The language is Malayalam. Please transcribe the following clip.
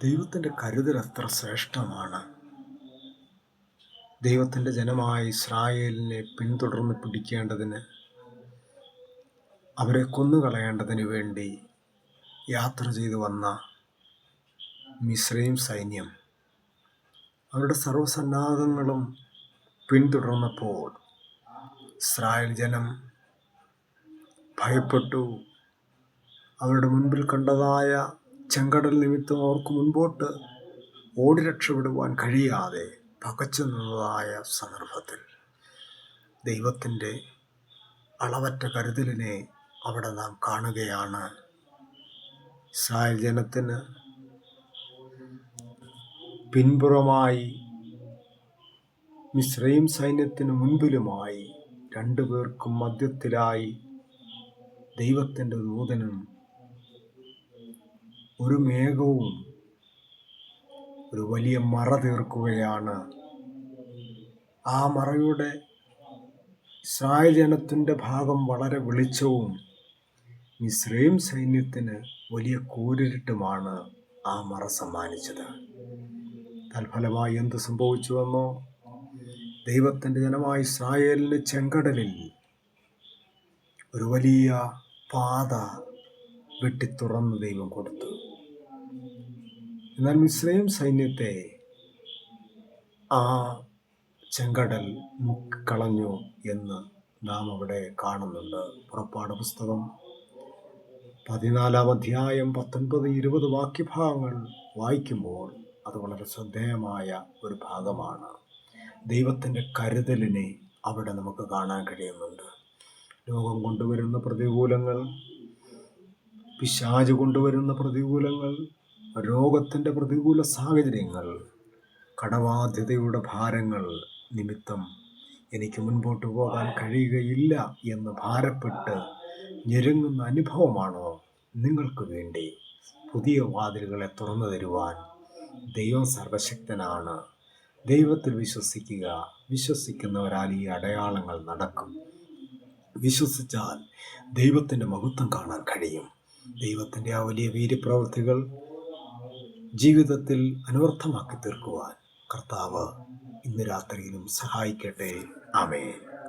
ദൈവത്തിൻ്റെ കരുതൽ എത്ര ശ്രേഷ്ഠമാണ്. ദൈവത്തിൻ്റെ ജനമായ ഇസ്രായേലിനെ പിന്തുടർന്ന് പിടിക്കേണ്ടതിന്, അവരെ കൊന്നുകളയേണ്ടതിന് വേണ്ടി യാത്ര ചെയ്തു വന്ന മിസ്രയീം സൈന്യം അവരുടെ സർവ്വസന്നാഹങ്ങളും പിന്തുടർന്നപ്പോൾ ഇസ്രായേൽ ജനം ഭയപ്പെട്ടു. അവരുടെ മുൻപിൽ കണ്ടതായ ചെങ്കടൽ നിമിത്തം അവർക്ക് മുൻപോട്ട് ഓടി രക്ഷപ്പെടുവാൻ കഴിയാതെ പകച്ചു നിന്നതായ സന്ദർഭത്തിൽ ദൈവത്തിൻ്റെ അളവറ്റ കരുതലിനെ അവിടെ നാം കാണുകയാണ്. ഇസ്രായേൽ ജനത്തിന് പിൻപുറമായി മിസ്രയീം സൈന്യത്തിന് മുൻപിലുമായി രണ്ടുപേർക്കും മധ്യത്തിലായി ദൈവത്തിൻ്റെ ദൂതനും ഒരു മേഘവും ഒരു വലിയ മറ തീർക്കുകയാണ്. ആ മറയുടെ ഇസ്രായേൽ ജനത്തിൻ്റെ ഭാഗം വളരെ വെളിച്ചവും മിസ്രയീം സൈന്യത്തിന് വലിയ കൂരിരുട്ടുമാണ് ആ മറ സമ്മാനിച്ചത്. തൽഫലമായി എന്ത് സംഭവിച്ചുവെന്നോ, ദൈവത്തിൻ്റെ ജനമായ ഇസ്രായേലിന് ചെങ്കടലിൽ ഒരു വലിയ പാത വെട്ടിത്തുറന്ന് ദൈവം കൊടുത്തു. എന്നാൽ മിസ്രയീം സൈന്യത്തെ ആ ചെങ്കടൽ മുക്കിക്കളഞ്ഞു എന്ന് നാം അവിടെ കാണുന്നുണ്ട്. പുറപ്പാട് പുസ്തകം 14-ാം അധ്യായം 19-20 വാക്യഭാഗങ്ങൾ വായിക്കുമ്പോൾ അത് വളരെ ശ്രദ്ധേയമായ ഒരു ഭാഗമാണ്. ദൈവത്തിൻ്റെ കരുതലിനെ അവിടെ നമുക്ക് കാണാൻ കഴിയുന്നുണ്ട്. ലോകം കൊണ്ടുവരുന്ന പ്രതികൂലങ്ങൾ, പിശാച് കൊണ്ടുവരുന്ന പ്രതികൂലങ്ങൾ, രോഗത്തിൻ്റെ പ്രതികൂല സാഹചര്യങ്ങൾ, കടബാധ്യതയുടെ ഭാരങ്ങൾ നിമിത്തം എനിക്ക് മുൻപോട്ട് പോകാൻ കഴിയുകയില്ല എന്ന് ഭാരപ്പെട്ട് ഞെരുങ്ങുന്ന അനുഭവമാണോ നിങ്ങൾക്ക് വേണ്ടി? പുതിയ വാതിലുകളെ തുറന്നു തരുവാൻ ദൈവം സർവശക്തനാണ്. ദൈവത്തിൽ വിശ്വസിക്കുക. വിശ്വസിക്കുന്നവരാൽ ഈ അടയാളങ്ങൾ നടക്കും. വിശ്വസിച്ചാൽ ദൈവത്തിൻ്റെ മഹത്വം കാണാൻ കഴിയും. ദൈവത്തിൻ്റെ ആ വലിയ വീര്യപ്രവൃത്തികൾ ജീവിതത്തിൽ അനവർത്ഥമാക്കി തീർക്കുവാൻ കർത്താവ് ഇന്ന് രാത്രിയിലും സഹായിക്കട്ടെ. ആമേൻ.